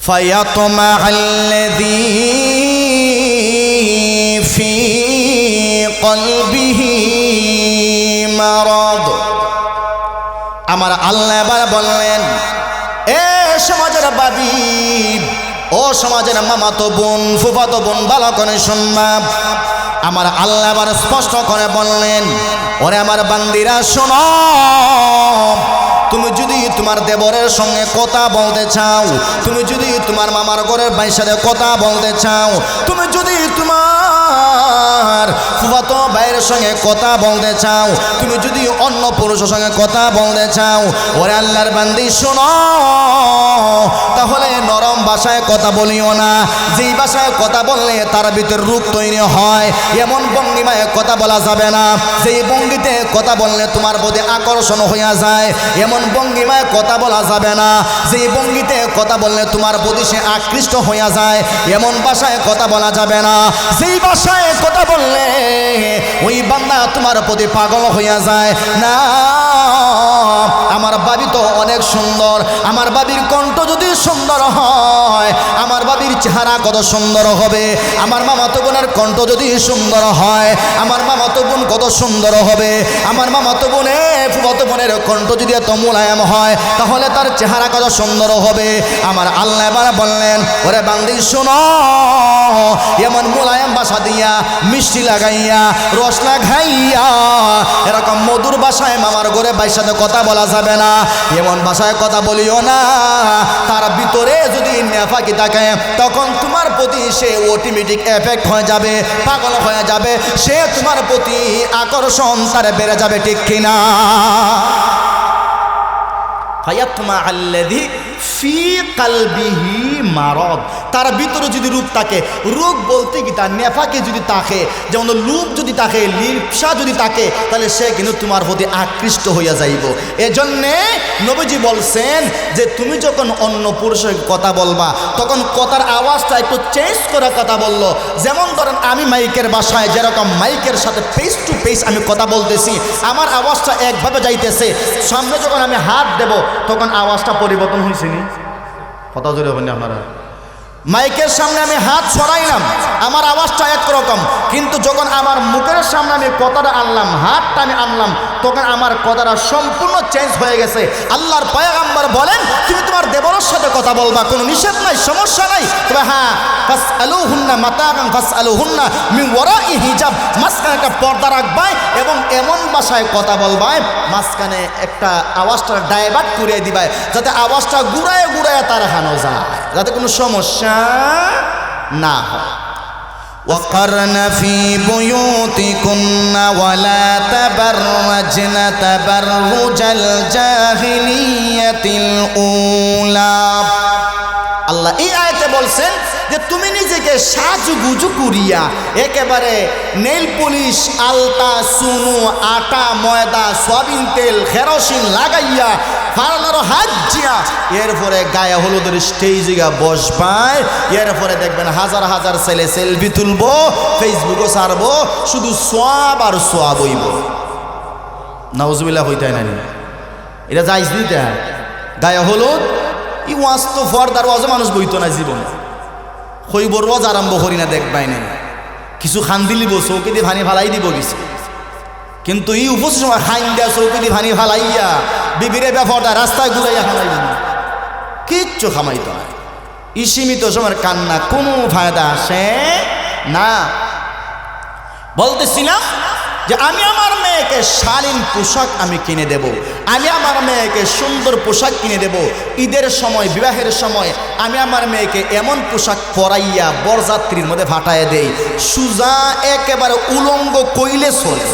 فيطمع الذي في قلبه مرض। আমার আল্লাহ এবার বললেন, এ সমাজের বাবি, ও সমাজের মামাতো বোন, ফুফাতো বোন, ভালো করে শুনবা। আমার আল্লাহ এবার স্পষ্ট করে বললেন, ওরে আমার বান্দিরা শোনো, তুমি যদি তোমার দেবরের সঙ্গে কথা বলতে চাও, তুমি যদি তোমার মামার ঘরের ভাইয়ের সাথে কথা বলতে চাও, তুমি যদি তোমার ফুফাতো ভাইয়ের সঙ্গে কথা বলতে চাও, তুমি যদি অন্য পুরুষের সঙ্গে কথা বলতে চাও, ওরে আল্লাহর বান্দি শোনো, তাহলে নরম ভাষায় কথা বলিও না। যেই ভাষায় কথা বললে তার ভিতর রূপ তৈরি হয়, এমন ভঙ্গিমায় কথা বলা যাবে না। যেই ভঙ্গিতে কথা বললে তোমার প্রতি আকর্ষণ হইয়া যায়, এমন ভঙ্গিমায় কথা বলা যাবে না। যেই ভঙ্গিতে কথা বললে তোমার প্রতি সে আকৃষ্ট হইয়া যায়, এমন ভাষায় কথা বলা যাবে না। যেই ভাষায় কথা বললে ওই বান্দা তোমার প্রতি পাগল হইয়া যায়। না, আমার বাবি তো অনেক সুন্দর, আমার বাবির কণ্ঠ যদি সুন্দর হয়, আমার বাবির চেহারা কত সুন্দর হবে, আমার মামাতো বোনের কণ্ঠ যদি সুন্দর হয়, আমার মামাতো বোন কত সুন্দর হবে, আমার মামাতো বোনে ফুফাতো বোনের কণ্ঠ যদি এত মোলায়েম হয়, তাহলে তার চেহারা কত সুন্দর হবে। আমার আল্লাহ এবার বললেন, ওরে বান্দি শোনো, এমন মোলায়েম ভাষা দিয়া, মিষ্টি লাগাইয়া, রস লাগাইয়া, এরকম মধুর ভাষায় মামার ঘরে ভাইয়ের সাথে কথা বলা যাবে না। এমন ভাষায় কথা বলিও না, তার ভিতরে যদি নেফাকি থাকে, তখন তোমার প্রতি সে অটোমেটিক এফেক্ট হয়ে যাবে, পাগল হয়ে যাবে, সে তোমার প্রতি আকর্ষণ তার বেড়ে যাবে, ঠিক কিনা? ফায়াতমা আল্লাযী ফি কলবিহি মারাদ, তার ভিতরে যদি রূপ থাকে, রূপ বলতে কি তার নেফাকে যদি থাকে, যেমন লোভ যদি থাকে, লিপ্সা যদি থাকে, তাহলে সে কিন্তু তোমার প্রতি আকৃষ্ট হইয়া যাইব। এজন্যে নবীজি বলছেন যে তুমি যখন অন্য পুরুষের কথা বলবা, তখন কথার আওয়াজটা একটু চেঞ্জ করে কথা বললো। যেমন ধরেন আমি মাইকের বাসায় যেরকম মাইকের সাথে ফেস টু ফেস আমি কথা বলতেছি, আমার আওয়াজটা একভাবে যাইতেছে, সামনে যখন আমি হাত দেব তখন আওয়াজটা পরিবর্তন হয়েছে নি? কথা জোরে হবেন আপনারা? মাইকের সামনে আমি হাত ছড়াইলাম, আমার আওয়াজটা একরকম, কিন্তু যখন আমার মুখের সামনে আমি কথাটা আনলাম, হাতটা আমি আনলাম, তখন আমার কথাটা সম্পূর্ণ চেঞ্জ হয়ে গেছে। আল্লাহর পয়গম্বর বলেন, তুমি তোমার দেবরের সাথে কথা বলবা, কোনো নিষেধ নাই, সমস্যা নাই, তবে হ্যাঁ ফাসআলুহুন্না মাতাআন ফাসআলুহুন্না মিন ওয়ারাই হিজাব, মাঝখানে একটা পর্দা রাখবাই এবং এমন ভাষায় কথা বলবাই, মাঝখানে একটা আওয়াজটা ডাইভার্ট করে দিবাই, যাতে আওয়াজটা ঘুরায় ঘুরায় তার হানো যায়, যাতে কোনো সমস্যা না হয়। وقرن في بيوتكن ولا تبرجن تبرج الجاهلية الأولى। আল্লাহ এই আয়াতে বলছেন যে তুমি নিজেকে সাজুগুজু করিয়া একেবারে নেল পলিশ, আলতা, সুনু, আটা, ময়দা, সয়াবিন তেল, কেরোসিন লাগাইয়া ফার্লার হাজিয়া, এরপরে গায়ে হলুদের স্টেজে বসবায়, এরপরে দেখবেন হাজার হাজার ছেলে সেলফি তুলবো, ফেসবুকও ছাড়বো, শুধু সোয়াব আর সোয়াব হইব। নাউজুবিল্লাহ হইতে না, এটা যাইজ দিতে গায়ে হলুদ ই ওয়াজ তো ফর্দার ওয়াজও মানুষ বইতো না জীবনে, হইব রোজ আরম্ভ করি না, দেখবাই নাই কিছু খান দিলিব চৌকি দিয়ে ভানি ফালাই দিব কিছু, কিন্তু এই উপস্থিত সময় খাইন দেয়া চৌকি দিয়ে ভানি ফালাইয়া বিবিরে ব্যাপারটা রাস্তায় ঘুরাইয়া খামাইব না, কিচ্ছু খামাইতো না। ই সীমিত সময়ের কান্না, কোনো ফায়দা আসে না। বলতেছিলাম যে আমি আমার মেয়েকে শালীন পোশাক আমি কিনে দেব, আমি আমার মেয়েকে সুন্দর পোশাক কিনে দেব। ঈদের সময়, বিবাহের সময় আমি আমার মেয়েকে এমন পোশাক পরাইয়া বরযাত্রীর মধ্যে ফাটাইয়া দেই, সুজা একেবারে উলঙ্গ কইলে চলে,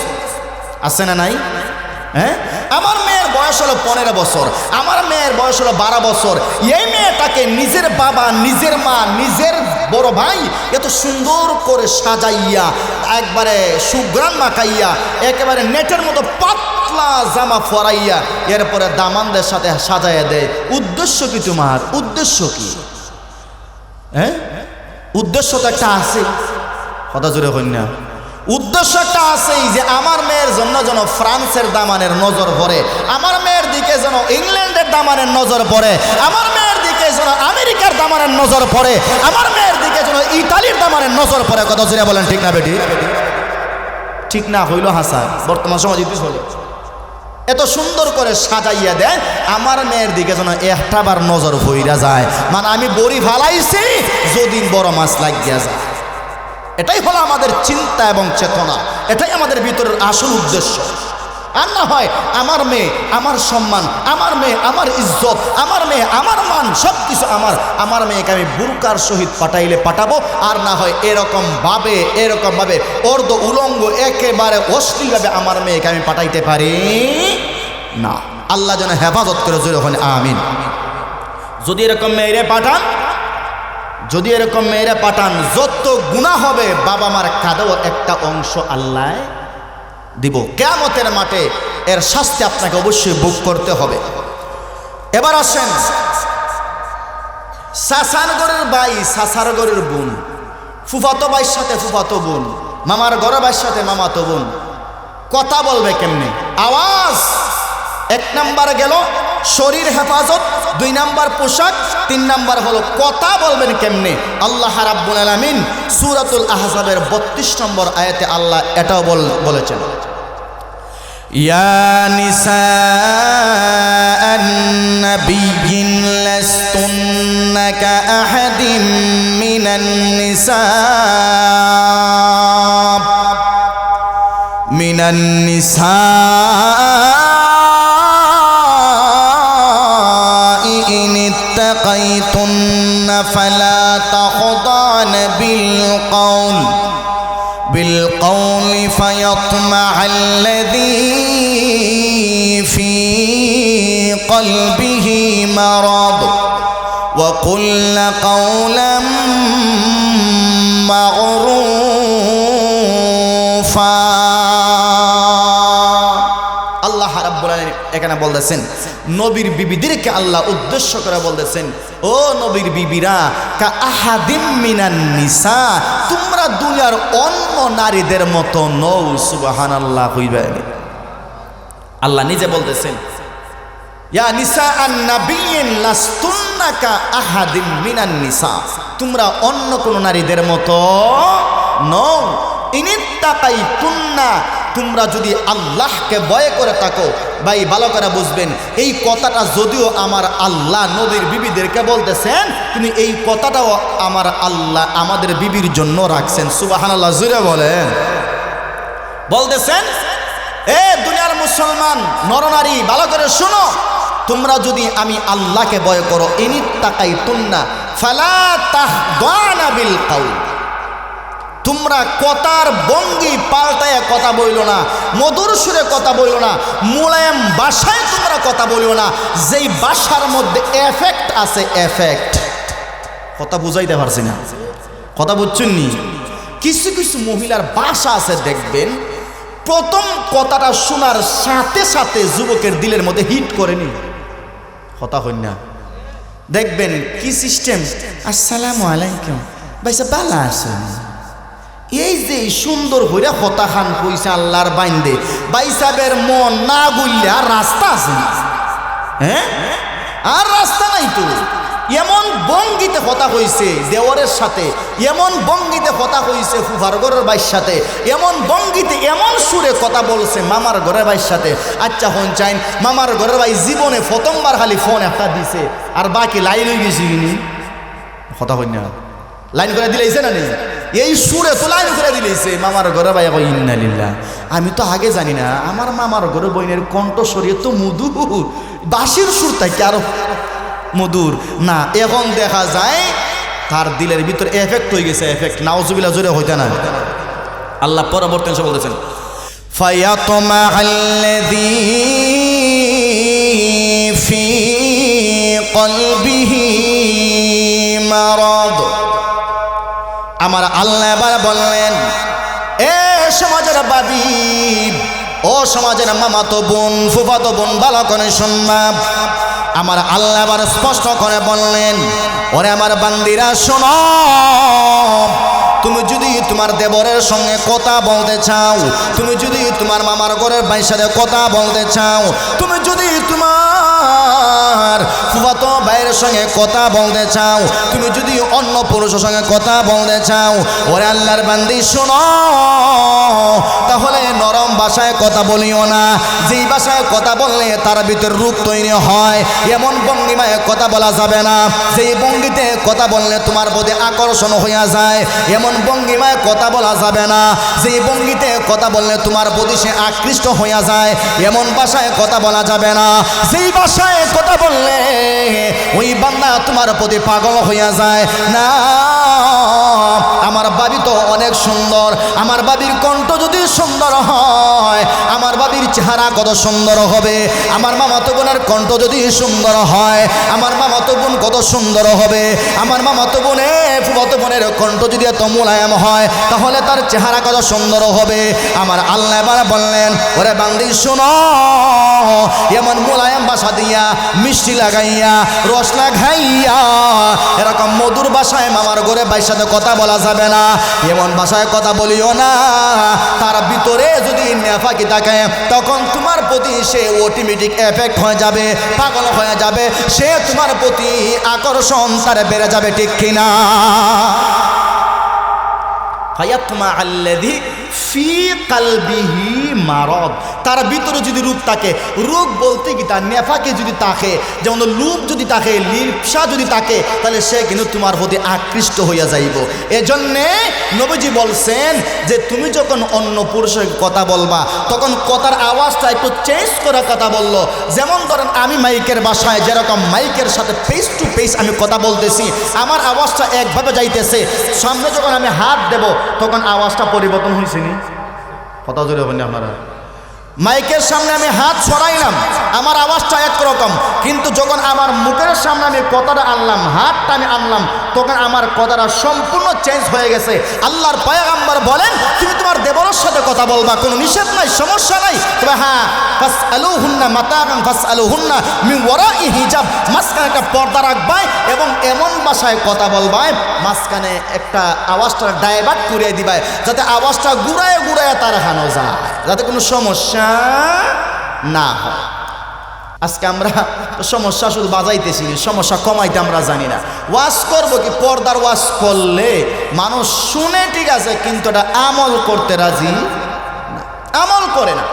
আছে না নাই? হ্যাঁ, আমার মেয়ের বয়স হলো 15 বছর, আমার মেয়ের বয়স হলো 12 বছর। এই মেয়েটাকে নিজের বাবা, নিজের মা, নিজের বড় ভাই এত সুন্দর করে সাজাইয়া, একবারে সুগ্রাম মাখাইয়া, একেবারে নেটের মতো পাতলা জামা পরাইয়া, এরপরে দামানদের সাথে সাজাইয়া দেয়। উদ্দেশ্য কি তোমার? উদ্দেশ্য কি? হ্যাঁ, উদ্দেশ্য তো একটা আছে, কথা জোরে হই না। উদ্দেশ্যটা আছেই যে আমার মেয়ের জন্য যেন ফ্রান্সের দামানের নজর পড়ে, আমার মেয়ের দিকে যেন ইংল্যান্ডের দামানের নজর পড়ে, আমার মেয়ের দিকে যেন যেন আমেরিকার দামানের নজর পড়ে, আমার মেয়ের দিকে যেন ইতালির দামানের নজর পড়ে। কথা জোরে বলেন ঠিক না বেটি? ঠিক না হইল হাসা বর্তমান সমাজ হলো এত সুন্দর করে সাজাইয়া দেয়, আমার মেয়ের দিকে যেন একটাবার নজর ভইরা যায়, মানে আমি বড়ি ফালাইছি যদি বড় মাছ লাগিয়া যায়। এটাই হলো আমাদের চিন্তা এবং চেতনা, এটাই আমাদের ভিতরের আসল উদ্দেশ্য। আর না হয় আমার মেয়ে আমার সম্মান, আমার মেয়ে আমার ইজ্জত, আমার মেয়ে আমার মান, সব কিছু আমার মেয়েকে আমি বুরকার সহিত পাঠাইলে পাঠাবো, আর না হয় এরকম ভাবে অর্ধ উলঙ্গ একেবারে অশ্লীলভাবে আমার মেয়েকে আমি পাঠাইতে পারি না। আল্লাহ যেন হেফাজত করে জোরে ওখানে আমিন। যদি এরকম মেয়েরে পাঠান যত গুনাহ হবে বাবা মার কাঁধেও একটা অংশ আল্লাহ দিব। কিয়ামতের মাঠে এর শাস্তি আপনাকে অবশ্যই ভোগ করতে হবে। এবার আসেন, চাচার ঘরের ভাই চাচার ঘরের বোন, ফুফাতো ভাইয়ের সাথে ফুফাতো বোন, মামার ঘরের ভাইয়ের সাথে মামাতো বোন কথা বলবে কেমনে? আওয়াজ। 1 নাম্বার গেল শরীর হেফাজত, 2 নাম্বার পোশাক, 3 নাম্বার হলো কথা বলবেন কেমনে। আল্লাহ রাব্বুল আলামিন সূরাতুল আহজাবের 32 নম্বর আয়াতে আল্লাহ এটাও বলেছেন, ইয়া নিসাআন নাবিয়্যিন লাস্তুন্না কাআহাদিম মিনান নিসা ইন ইত্তাকাইতুন্না ফালা তাখদান بالقول فيطمع الذي في قلبه مرض وقلن قولا معروفا। আল্লাহ রাব্বুল আলামিন এখানে বলতেছেন নবীর বিবিদেরকে আল্লাহ উদ্দেশ্য করে বলতেছেন, ও নবীর বিবিরা, কা আহাদিম মিনান নিসা, তোমরা দুনিয়ার অন্য নারীদের মতো নও। সুবহানাল্লাহ কইবেন। আল্লাহ নিজে বলতেছেন, ইয়া নিসাআন নাবিয়্যিন লাস্তুন্না কা আহাদিম মিনান নিসা, তোমরা অন্য কোন নারীদের মতো নও। ইনিত্তাকাইতুন্না, তোমরা যদি আল্লাহকে ভয় করে থাকো। ভাই ভালো করে বুঝবেন, এই কথাটা যদিও আমার আল্লাহ নবীর বিবিদেরকে বলতেছেন, কিন্তু এই কথাটাও আমার আল্লাহ আমাদের বিবির জন্য রাখছেন। সুবহানাল্লাহ জোরে বলেন। বলতেছেন, এ দুনিয়ার মুসলমান নরনারী ভালো করে শোনো, তোমরা যদি আমি আল্লাহকে ভয় করো, ইনিত্তাকাইতুন্না ফালা তাহদানা বিল কাউল, তোমরা কথার ভঙ্গি পাল্টায় কথা বইলো না, মধুর সুরে কথা বইলো না, মোলায়েম ভাষায় তোমরা কথা বলিও না, যেই ভাষার মধ্যে এফেক্ট আছে। এফেক্ট কথা বুঝাইতে পারছি না, কথা বুঝছেন নি? কিছু কিছু মহিলার ভাষা আছে, দেখবেন প্রথম কথাটা শোনার সাথে সাথে যুবকের দিলের মধ্যে হিট করেনি। কথা হই না, দেখবেন কি সিস্টেম, আসসালামু আলাইকুম ভাইসা ভালো আছেন, এই যে সুন্দর হইরা কথা খান কইসা আল্লাহর বাইন্দে, বাইসাবের মন না গুললে আর রাস্তা আছে? হ্যাঁ, আর রাস্তা নাই তো। এমন ভঙ্গিতে কথা কইছে দেওয়ারের সাথে, এমন ভঙ্গিতে কথা কইছে ফুফার ঘরের ভাইয়ের সাথে, এমন ভঙ্গিতে এমন সুরে কথা বলছে মামার ঘরের ভাইয়ের সাথে। আচ্ছা হন চাইন, মামার ঘরের ভাই জীবনে প্রথমবার খালি ফোন একটা দিছে, আর বাকি লাইন হয়ে গেছি কিনি। কথা হই না, লাইন করে দিলেছে না নেই? এই সুরে তো লাইন করে দিলেছে। মামার ঘরে ভাই ইন্না লিল্লাহ, আমি তো আগে জানি না আমার মামার ঘরে বইনের কণ্ঠস্বর তো মধুর, বাঁশির সুর থাকে আরো মধুর না। এখন দেখা যায় তার দিলের ভিতরে এফেক্ট হয়ে গেছে, এফেক্ট। নাউজুবিল্লাহ জোরে হইতে না। আল্লাহ পরবর্তী অংশে বলতেছেন, ফায়াতমাআল্লাযী ফি কলবিহি মারাদ। আমার আল্লাহ এবার বললেন, এ সমাজের বাবি, ও সমাজের মামাতো বোন, ফুফাতো বোন, ভালো করে শুনবা। আমার আল্লাহ এবার স্পষ্ট করে বললেন, ওরে আমার বান্দিরা শোনো, তুমি যদি তোমার দেবরের সঙ্গে কথা বলতে চাও, তুমি যদি তোমার মামার ঘরের ভাইয়ের সাথে কথা বলতে চাও, তুমি যদি তোমার ফুফাতো ভাইয়ের সঙ্গে কথা বলতে চাও, তুমি যদি অন্য পুরুষের সঙ্গে কথা বলতে চাও, ওরে আল্লাহর বান্দি শোনো, তাহলে নরম ভাষায় কথা বলিও না। যেই ভাষায় কথা বললে তার ভিতর রূপ তৈরি হয়, এমন ভঙ্গিমায় কথা বলা যাবে না। যেই ভঙ্গিতে কথা বললে তোমার প্রতি আকর্ষণ হইয়া যায়, এমন ভঙ্গিমায় কথা বলা যাবে না। যেই ভঙ্গিতে কথা বললে তোমার প্রতি সে আকৃষ্ট হইয়া যায়, এমন ভাষায় কথা বলা যাবে না। যেই ভাষায় কথা বললে ওই বান্দা তোমার প্রতি পাগল হইয়া যায়। না, আমার বাবি তো অনেক সুন্দর, আমার বাবির কণ্ঠ যদি সুন্দর হয়, আমার বাবির চেহারা কত সুন্দর হবে, আমার মামাতো বোনের কণ্ঠ যদি সুন্দর হয়, আমার মামাতো বোন কত সুন্দর হবে, আমার মামাতো ফুফাতো বোনের কণ্ঠ যদি এত মোলায়েম হয়, তাহলে তার চেহারা কত সুন্দর হবে। আমার আল্লাহ এবার বললেন, ওরে বান্দি শোনো, এমন মোলায়েম ভাষা দিয়া, মিষ্টি লাগাইয়া, রস লাগাইয়া, এরকম মধুর ভাষায় মামার ঘরে ভাইয়ের সাথে কথা বলা যাবে না। এমন ভাষায় কথা বলিও না, তার ভিতরে যদি নেফাকি থাকে, তখন তোমার প্রতি সে অটোমেটিক এফেক্ট হয়ে যাবে, পাগল হয়ে যাবে, সে তোমার প্রতি আকর্ষণ তার বেড়ে যাবে, ঠিক কিনা? ফায়াতমা আল্লাযী ফি কলবিহি মারাদ, তার ভিতরে যদি রূপ থাকে, রূপ বলতে কি তার নেফাকে যদি থাকে, যেমন লোভ যদি থাকে, লিপ্সা যদি থাকে, তাহলে সে কিন্তু তোমার প্রতি আকৃষ্ট হইয়া যাইব। এজন্যে নবীজি বলছেন যে তুমি যখন অন্য পুরুষের কথা বলবা, তখন কথার আওয়াজটা একটু চেঞ্জ করে কথা বললো। যেমন ধরেন আমি মাইকের বাসায় যেরকম মাইকের সাথে ফেস টু ফেস আমি কথা বলতেছি, আমার আওয়াজটা একভাবে যাইতেছে, সামনে যখন আমি হাত দেব তখন আওয়াজটা পরিবর্তন হয়েছে নি? কথা জোরে হবেন আপনারা? মাইকের সামনে আমি হাত ছড়াইলাম, আমার আওয়াজটা একরকম, কিন্তু যখন আমার মুখের সামনে আমি কথাটা আনলাম, হাতটা আমি আনলাম, তখন আমার কথাটা সম্পূর্ণ চেঞ্জ হয়ে গেছে। আল্লাহর পয়গম্বর বলেন, তুমি তোমার দেবরের সাথে কথা বলবা, কোনো নিষেধ নাই, সমস্যা নাই, তবে হ্যাঁ, ফাসআলুহুন্না মাতাআন ফাসআলুহুন্না মিন ওয়ারাই হিজাব, মাঝখানে একটা পর্দা রাখবাই এবং এমন ভাষায় কথা বলবাই, মাঝখানে একটা আওয়াজটা ডাইভার্ট করে দিবাই, যাতে আওয়াজটা ঘুরায় ঘুরায় তার হানো যায়, যাতে কোনো সমস্যা না হয়। আজকে আমরা সমস্যা শুধু বাজাইতেছি, সমস্যা কমাইতে আমরা জানি না। ওয়াজ করবো কি, পর্দার ওয়াজ করলে মানুষ শুনে ঠিক আছে, কিন্তু এটা আমল করতে রাজি না, আমল করে না।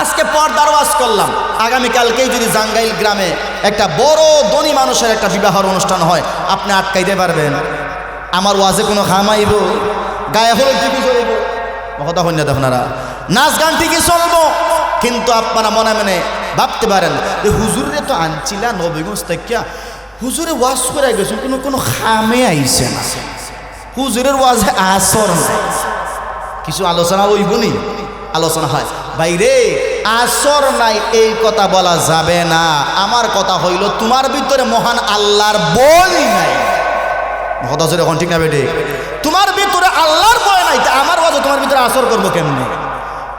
আজকে পর্দার ওয়াজ করলাম, আগামীকালকেই যদি জাঙ্গাইল গ্রামে একটা বড় ধনী মানুষের একটা বিবাহের অনুষ্ঠান হয়, আপনি আটকাইতে পারবেন? আমার ওয়াজে কোনো খামাইব, গায়ে হলুদ টিভি চলব, কথা হন না আপনারা, নাচ গান ঠিকই চলবো, কিন্তু আপনারা মনে মনে ভাবতে পারেন যে হুজুরে তো আনছিলা নবীগঞ্জ থেকে, হুজুরে ওয়াজ করে গেছেন, কোনো খামে আইছে না, হুজুরের ওয়াজে আসর নাই, কিছু আলোচনা হইব নি? আলোচনা হয়। বাইরে আসর নাই এই কথা বলা যাবে না। আমার কথা হইল, তোমার ভিতরে মহান আল্লাহর বই নাই, কথা হচ্ছে এখন, ঠিক না বেটে? তোমার ভিতরে আল্লাহর ভয় নাই, আমার ওয়াজে তোমার ভিতরে আসর করবো কেমনে?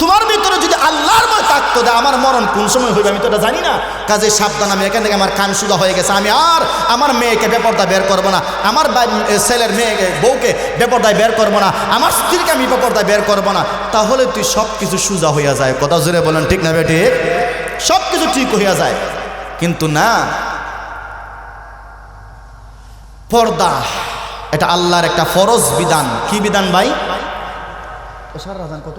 তোমার ভিতরে যদি আল্লাহর ভয় থাকতো, আমার মরণ কোন সময় হইবে আমি তো এটা জানি না, কাজে সাবধান। আমি এখান থেকে আমার কান সুদা হয়ে গেছে, আমি আর আমার মেয়েকে বেপরদা বের করবো না, আমার ছেলের মেয়েকে বউকে বেপরদায় বের করবো না, আমার স্ত্রীকে আমি বেপরদায় বের করবো না, তাহলে তুই সব কিছু সুজা হইয়া যায়। কথা জোরে বলেন, ঠিক না বেটি? সব কিছু ঠিক হইয়া যায়, কিন্তু না, পর্দা এটা আল্লাহর একটা ফরজ বিধান। কি বিধান ভাই? কত?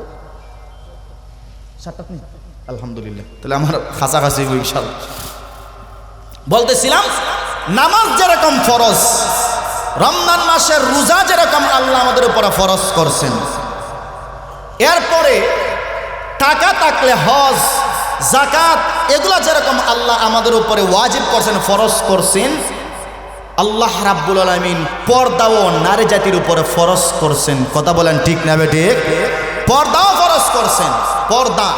আলহামদুলিল্লাহ, তাহলে আমার কাছাকাছি বিশাল। বলতেছিলাম, নামাজ যেরকম ফরজ, রমজান মাসের রোজা যেরকম আল্লাহ আমাদের উপরে ফরজ করছেন, এরপরে টাকা থাকলে হজ, যাকাত, এগুলা যেরকম আল্লাহ আমাদের উপরে ওয়াজিব করছেন, ফরজ করছেন, আল্লাহ রাব্বুল আলামিন পর্দাও নারী জাতির উপরে ফরজ করছেন। কথা বলেন, ঠিক না বেটি? পর্দাও ফরজ করছেন। পর্দা,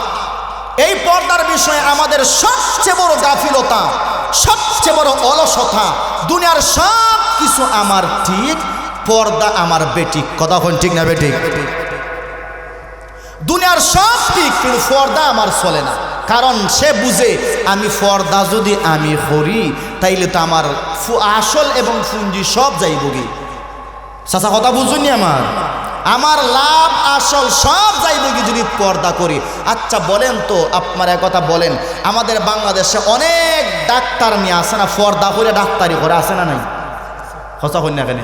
এই পর্দার বিষয়ে আমাদের সবচেয়ে বড় গাফিলতা, সবচেয়ে বড় অলসতা, দুনিয়ার সব কিছু আমার ঠিক, পর্দা আমার বেটি। কথা বলেন, ঠিক না বেটি? দুনিয়ার সব ঠিক, কিন্তু পর্দা আমার চলে না, কারণ সে বুঝে আমি পর্দা যদি আমি করি, তাইলে তো আমার আসল এবং পুঁজি সব যাইব গে। চাচা কথা বুঝুননি আমার লাভ আসল সব যাইবে কি যদি পর্দা করি। আচ্ছা বলেন তো, আপনার এক কথা বলেন, আমাদের বাংলাদেশে অনেক ডাক্তার নিয়ে আসে না, পর্দা করে ডাক্তারি করে, আসে না নাই? কথা হই না কেন?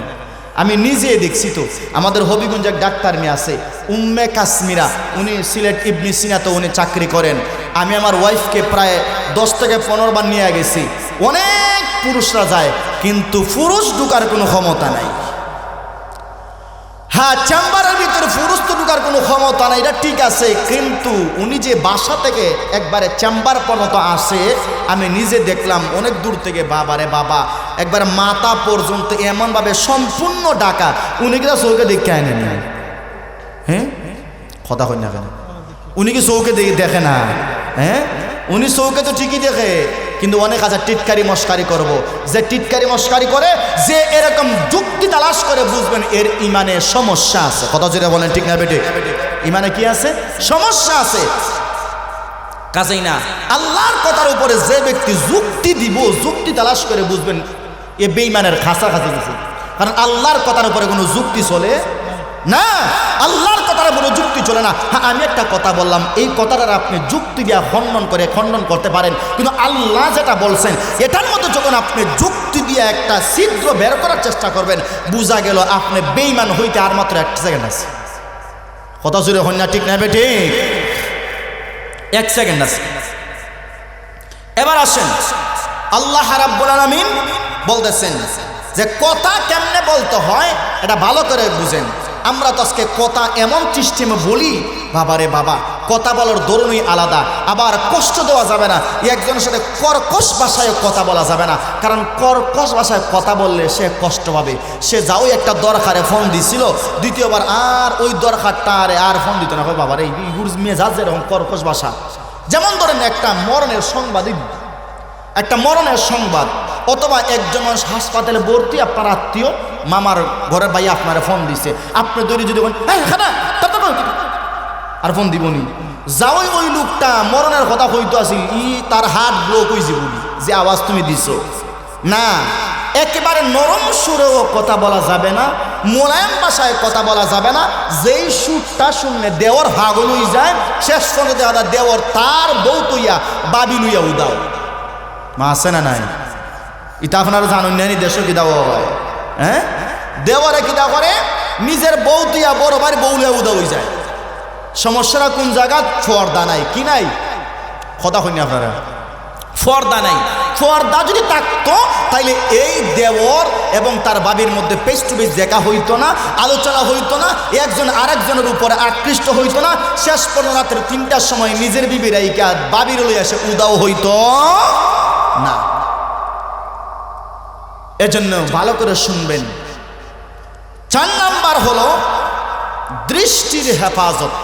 আমি নিজে দেখছি তো, আমাদের হবিগঞ্জ এক ডাক্তার মেয়ে আছে, উম্মে কাশ্মীরা, উনি সিলেট ইবনে সিনাতে উনি চাকরি করেন। আমি আমার ওয়াইফকে প্রায় 10 থেকে 15 বার নিয়ে গেছি। অনেক পুরুষরা যায়, কিন্তু পুরুষ ঢুকার কোনো ক্ষমতা নাই। হ্যাঁ, চেম্বারের ভিতরে পুরুষ তো ঢুকার কোনো ক্ষমতা নাই, এটা ঠিক আছে, কিন্তু উনি যে বাসা থেকে একবারে চেম্বার পর্যন্ত আসে, আমি নিজে দেখলাম অনেক দূর থেকে, বাবারে বাবা, একবার মাথা পর্যন্ত এমনভাবে সম্পূর্ণ ডাকা, উনি কি চৌকে দেখে আনেন? হ্যাঁ, কথা হয় না কেন? উনি কি চৌকে দেখে না? হ্যাঁ, উনি চৌকে তো ঠিকই দেখে, কিন্তু অনেক আছে টিটকারি মস্কারি করব। যে টিটকারি মস্কারি করে, যে এরকম যুক্তি তালাশ করে, বুঝবেন এর ইমানে সমস্যা আছে। কথা যেটা বলেন ঠিক না বেটে? ইমানে কি আছে? সমস্যা আছে। কাজেই না, আল্লাহর কথার উপরে যে ব্যক্তি যুক্তি দিব, যুক্তি তালাশ করে, বুঝবেন এ বেঈমানের খাঁচাখাঁচি গেছে। কারণ আল্লাহর কথার উপরে কোনো যুক্তি চলে না, আল্লাহর কথার উপরে যুক্তি চলে না। হ্যাঁ, আমি একটা কথা বললাম, এই কথাটার আপনি যুক্তি দিয়ে খণ্ডন করতে পারেন, কিন্তু আল্লাহ যেটা বলছেন এটার মধ্যে যখন আপনি যুক্তি দিয়ে একটা ছিদ্র বের করার চেষ্টা করবেন, বোঝা গেল আপনি বেঈমান হইতে আর মাত্র 1 সেকেন্ড আছে। কথা জুড়ে হন না ঠিক না বেটি? 1 সেকেন্ড আছে। এবার আসেন, আল্লাহ রাব্বুল আলামিন বলতেছেন যে কথা কেমনে বলতে হয় এটা ভালো করে বুঝেন। আমরা তো আজকে কথা এমন সিস্টেমে বলি, বাবারে বাবা, কথা বলার ধরনই আলাদা। আবার কষ্ট দেওয়া যাবে না, একজনের সাথে কর্কশ ভাষায় কথা বলা যাবে না, কারণ কর্কশ ভাষায় কথা বললে সে কষ্ট পাবে। সে যাও একটা দরকারে ফোন দিছিল, দ্বিতীয়বার আর ওই দরকারটা আর ফোন দিত না। বাবারে ইগুর মেজাজ এরকম কর্কশ ভাষা। যেমন ধরেন একটা মরণের সংবাদ, অথবা একজন মানুষ হাসপাতালে ভর্তি, আপনার আত্মীয়, মামার ঘরের ভাই আপনার ফোন দিছে, আপনি দৈরি যদি বলেন আর ফোন দিবনি, যাওই ওই লোকটা মরণের কথা হইতো আসিল, তার হাত ব্লক হয়েছে বলি যে আওয়াজ তুমি দিছো না। একেবারে নরম সুরেও কথা বলা যাবে না, মোলায়েম ভাষায় কথা বলা যাবে না। যেই সুরটা শুনলে দেওয়ার হাগল হয়ে যায়, শেষ পর্যন্ত দেখা দেওয়ার তার বউ তৈয়া বাবি লইয়া উদাও। মা আছে না নাই? এটা আপনারা জানুন না, দেশ কি দাও হয়? হ্যাঁ, দেওয়ারে কি দা করে, নিজের বউ তুইয়া বড় ভাই বউ লইয়া উদা হয়ে যায়। সমস্যাটা কোন জায়গা? পর্দা নাই। কি নাই? কথা হয়নি আপনারা? পর্দা নাই। পর্দা যদি থাকতো তাইলে এই দেওর এবং তার বাবির মধ্যে ফেস টু ফেস দেখা হইতো না, আলোচনা হইতো না, একজন আরেকজনের উপরে আকৃষ্ট হইতো না। শেষ পর্যন্ত রাতের 3টার সময় নিজের বিবির আইকা বাবির লইয়া এসে উদাও হইতো না। এজন্য ভালো করে শুনবেন। 4 নাম্বার হলো দৃষ্টির হেফাজত।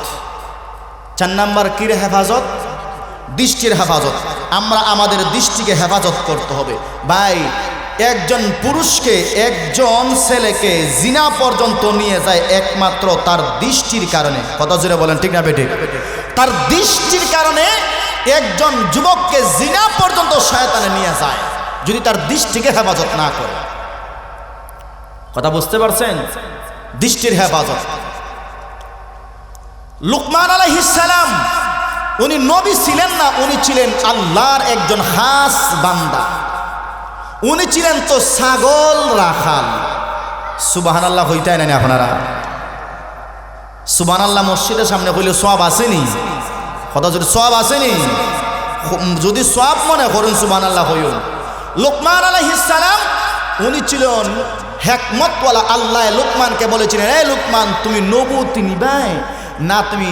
4 নাম্বার কির হেফাজত? দৃষ্টির হেফাজত। আমরা আমাদের দৃষ্টিকে হেফাজত করতে হবে। ভাই, একজন পুরুষকে, একজন ছেলেকে জিনা পর্যন্ত নিয়ে যায় একমাত্র তার দৃষ্টির কারণে। কথা জুড়ে বলেন ঠিক না বেটে? তার দৃষ্টির কারণে একজন যুবককে জিনা পর্যন্ত শয়তানে নিয়ে যায়, যদি তার দৃষ্টিকে হেফাজত না করে। কথা বুঝতে পারছেন? দৃষ্টির হেফাজত। লুকমান আলাইহিস সালাম, উনি নবী ছিলেন না, উনি ছিলেন আল্লাহর একজন খাস বান্দা। উনি ছিলেন তো ছাগল রাখাল। সুবহানাল্লাহ হইতাই না আপনারা? সুবহানাল্লাহ মসজিদের সামনে কইলে সওয়াব আসেনি? কথা যদি সওয়াব আসেনি, যদি সওয়াব মনে করেন সুবহানাল্লাহ হইও। লুকমান আলাইহিস সালাম উনি ছিলেন হিকমতওয়ালা। আল্লাহ লুকমানকে বলেছিলেন, এ লুকমান, তুমি নবুয়ত নিবাই না তুমি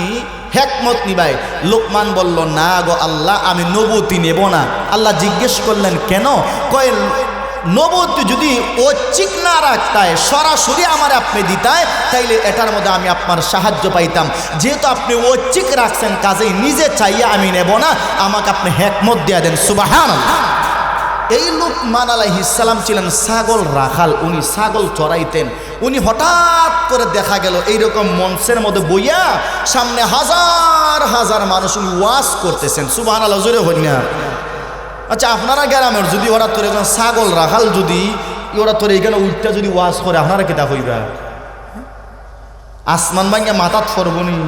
হিকমত নিবাই? লুকমান বলল, না গো আল্লাহ, আমি নবুয়ত নেব না। আল্লাহ জিজ্ঞেস করলেন, কেন? কয়, নবুয়ত যদি ঐচ্ছিক না রাখতায়, সরাসরি আমার আপনি দিতায়, তাইলে এটার মধ্যে আমি আপনার সাহায্য পাইতাম। যেহেতু আপনি ঐচ্ছিক রাখছেন, কাজেই নিজে চাইয়া আমি নেব না, আমাকে আপনি হিকমত দিয়ে দেন। সুবহানাল্লাহ। এই লুকমান আলাইহিস সালাম ছিলেন ছাগল রাখাল, উনি ছাগল চড়াইতেন। উনি হঠাৎ করে দেখা গেল এইরকম মঞ্চের মধ্যে বইয়া সামনে হাজার হাজার মানুষ উনি ওয়াজ করতেছেন। সুবহানাল্লাহ, জোরে হই না? আচ্ছা, আপনারা গ্রামের যদি ওরা তোর একজন ছাগল রাখাল, যদি ওরা তোর এখানে উঠটা যদি ওয়াজ করে, আপনারা কেটা হইবা? আসমান ভাঙ্গে মাথাত ফরবনি,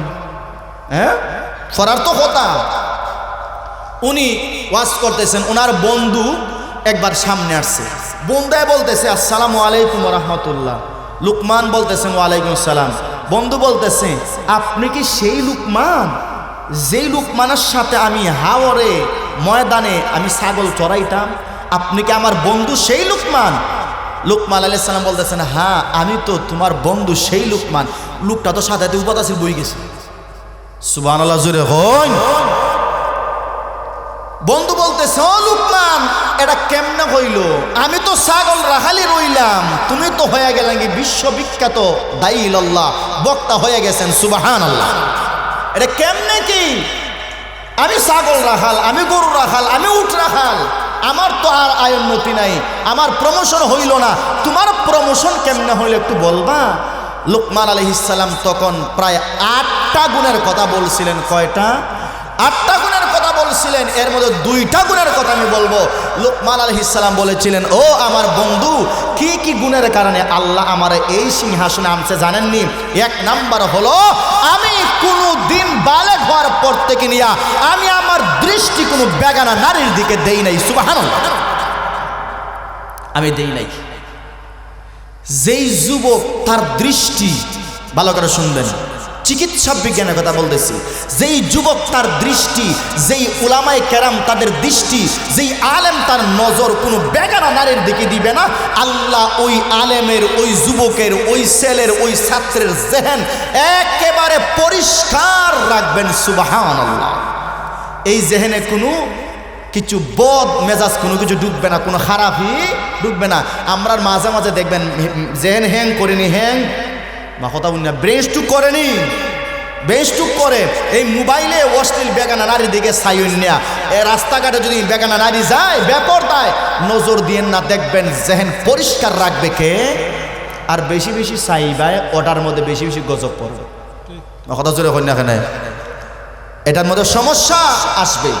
হ্যাঁ ফরার তো কথা। উনি ওয়াজ করতেছেন, ওনার বন্ধু একবার সামনে আসছে, বন্ধুই বলতেছে আসসালামু আলাইকুম রহমতুল্লাহ। লুকমান বলতেছেন ওয়ালাইকুম আসসালাম। বন্ধু বলতেছে আপনি কি সেই লুকমান যেই লুকমানের সাথে আমি হাওরে ময়দানে আমি ছাগল চড়াইতাম? আপনি কি আমার বন্ধু সেই লুকমান? লুকমান আলাইহিস সালাম বলতেছেন হ্যাঁ আমি তো তোমার বন্ধু সেই লুকমান। লোকটা তো সাথে উপাদাসির বই গেছে। সুবহানাল্লাহ জোরে হন। বন্ধু বলতেছে ও লুকমান এটা কেমনে হইল? আমি তো ছাগল রাখালি রইলাম, তুমি তো হয়ে গেলেন কি বিশ্ববিখ্যাত দাঈলুল্লাহ, বক্তা হয়ে গেছেন। সুবহানাল্লাহ। এটা কেমনে কি? আমি ছাগল রাখাল, আমি গরু রাখাল, আমি উট রাখাল, আমার তো আর আয়োন্নতি নাই, আমার প্রমোশন হইল না, তোমার প্রমোশন কেমনে হইল একটু বলবা? লুকমান আলাইহিস সালাম তখন প্রায় 8টা গুণের কথা বলছিলেন। কয়টা? 8টা গুণের কথা বলছিলেন। এর মধ্যে 2টা গুণের কথা আমি বলবো। লুকমান আলাইহিস সালাম বলেছিলেন ও আমার বন্ধু, কি কি গুণের কারণে আল্লাহ আমার এই সিংহাসনে আনছে জানেননি? 1 নাম্বার হলো আমি কোনো দিন বালেগ হওয়ার পর থেকে নিয়ে আমি আমার দৃষ্টি কোনো বেগানা নারীর দিকে দেই নাই। সুবহানাল্লাহ। আমি দেই নাই। যেই যুবক তার দৃষ্টি, ভালো করে শুনবেন, চিকিৎসা বিজ্ঞানের কথা বলতেছি, যেই যুবক তার দৃষ্টি, যেই উলামায়ে কেরাম তাদের দৃষ্টি, যেই আলেম তার নজর কোনো বেগানা নারীর দিকে দিবে না, আল্লাহ ওই আলেমের, ওই যুবকের, ওই ছেলের, ওই ছাত্রের জেহেন একেবারে পরিষ্কার রাখবেন। সুবহানাল্লাহ। এই জেহেনে কোনো কিছু বদ মেজাজ কোনো কিছু ঢুকবে না, কোনো খারাপই ঢুকবে না। আমরা মাঝে মাঝে দেখবেন জেহেন হ্যাং করেনি, হ্যাং বা কথা বলি না, ব্রেন স্ট্রোক করেনি, ব্রেন স্ট্রোক করে এই মোবাইলে অশ্লীল বেগানা নারীর দিকে সাইন নেয়া। এ রাস্তাঘাটে যদি বেগানা নারী যায় বেপরদায় নজর দিয়েন না, দেখবেন জেহেন পরিষ্কার রাখবে কে? আর বেশি বেশি চাইবায় ওটার মধ্যে বেশি বেশি গজব পড়বে। কথা জোরে হয় না, এখানে এটার মধ্যে সমস্যা আসবে।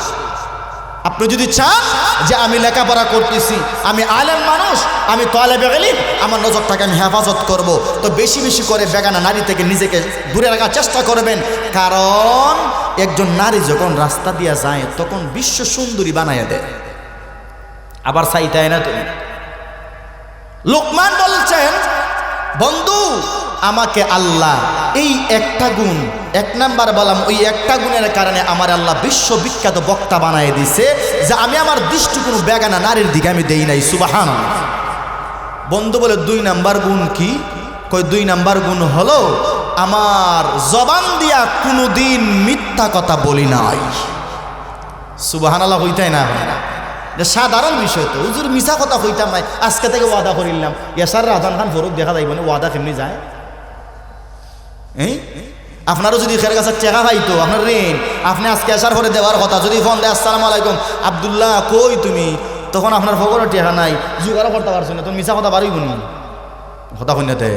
আপনি যদি চান যে আমি লেখাপড়া করতেছি, আমি আলেম মানুষ, আমি তালেবে ইলম, আমার নজরটাকে আমি হেফাজত করব, তো বেশি বেশি করে বেগানা নারী থেকে নিজেকে দূরে রাখার চেষ্টা করবেন। কারণ একজন নারী যখন রাস্তা দিয়ে যায় তখন বিশ্ব সুন্দরী বানাইয়া দেয়, আবার চাইতাই না তুমি। লুকমান বলছেন বন্ধু আমাকে আল্লাহ এই একটা গুণ, 1 নাম্বার বললাম, ওই একটা গুণের কারণে আমার আল্লাহ বিশ্ববিখ্যাত বক্তা বানায় দিছে যে আমি আমার দৃষ্টি কোনো বেগানা নারীর দিকে আমি দেই নাই। সুবহানাল্লাহ। বন্ধু বলে 2 নাম্বার গুণ কি? কই 2 নাম্বার গুণ হলো আমার জবান দিয়া কোনোদিন মিথ্যা কথা বলি নাই। সুবহানাল্লাহ। হইতাই না, সাধারণ বিষয় তো, হুজুর মিছা কথা হইতাম নাই, আজকে থেকে ওয়াদা করিলাম। এসার রাজান খান ফরুক দেখা যাইব না, ওয়াদা কেমনি যায়? আপনারও যদি খের কাছে টেকা পাইতো আপনার ঋণ, আপনি আজকে আসার পরে দেওয়ার কথা, যদি ফোন দেয় আসসালামু আলাইকুম আব্দুল্লাহ কই তুমি, তখন আপনার ফকরও টেকা নাই, জোগাড়ও করতে পারছো না, তখন মিছা কথা বাড়ইব নি? কথা কইনাতে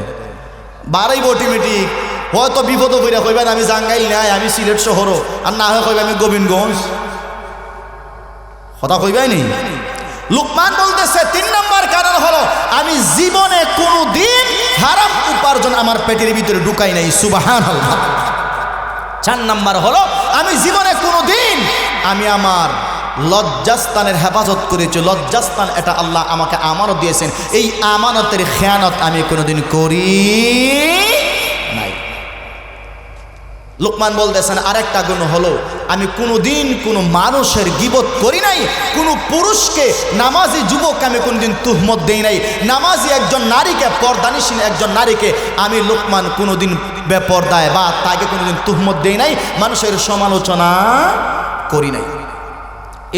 বাড়াইব অটোমেটিক। হয়তো বিপদ কইরা কইবেন আমি জাঙ্গাইল নাই, আমি সিলেট শহরও, আর না হয় কইবেন আমি গোবিন্দগঞ্জ। কথা কইবাই নি? লুকমান বলতেছে 3 নাম্বার কারণ হলো আমি জীবনে কোনোদিন হারাম উপার্জন আমার পেটের ভিতরে ঢুকাই নাই। সুবহানাল্লাহ। 4 নাম্বার হলো আমি জীবনে কোনোদিন আমি আমার লজ্জাস্থানের হেফাজত করেছি। লজ্জাস্থান এটা আল্লাহ আমাকে আমানত দিয়েছেন, এই আমানতের খেয়ানত আমি কোনোদিন করি নাই। লুকমান বলতেছেন আরেকটা গুণ হলো আমি কোনোদিন কোনো মানুষের গীবত করি নাই, কোনো পুরুষকে, নামাজি যুবককে আমি কোনোদিন তুহমত দেই নাই, নামাজি একজন নারীকে, পর্দানিসীন একজন নারীকে আমি লুকমান কোনোদিন বেপর্দায় বা তাকে কোনোদিন তুহমত দেই নাই, মানুষের সমালোচনা করি নাই।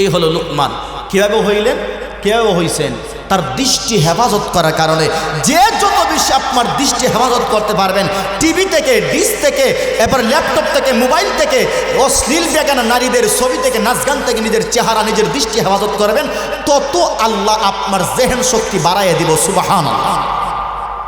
এই হলো লুকমান। কীভাবে হইলেন, কীভাবে হইছেন? তার দৃষ্টি হেফাজত করার কারণে। যে যত বেশি আপনার দৃষ্টি হেফাজত করতে পারবেন, টিভি থেকে, ডিশ থেকে, এবার ল্যাপটপ থেকে, মোবাইল থেকে, অশ্লীল বেগানা নারীদের ছবি থেকে, নাচ গান থেকে নিজের চেহারা, নিজের দৃষ্টি হেফাজত করবেন, তত আল্লাহ আপনার জেহেন শক্তি বাড়াইয়া দিব। সুবহানাল্লাহ।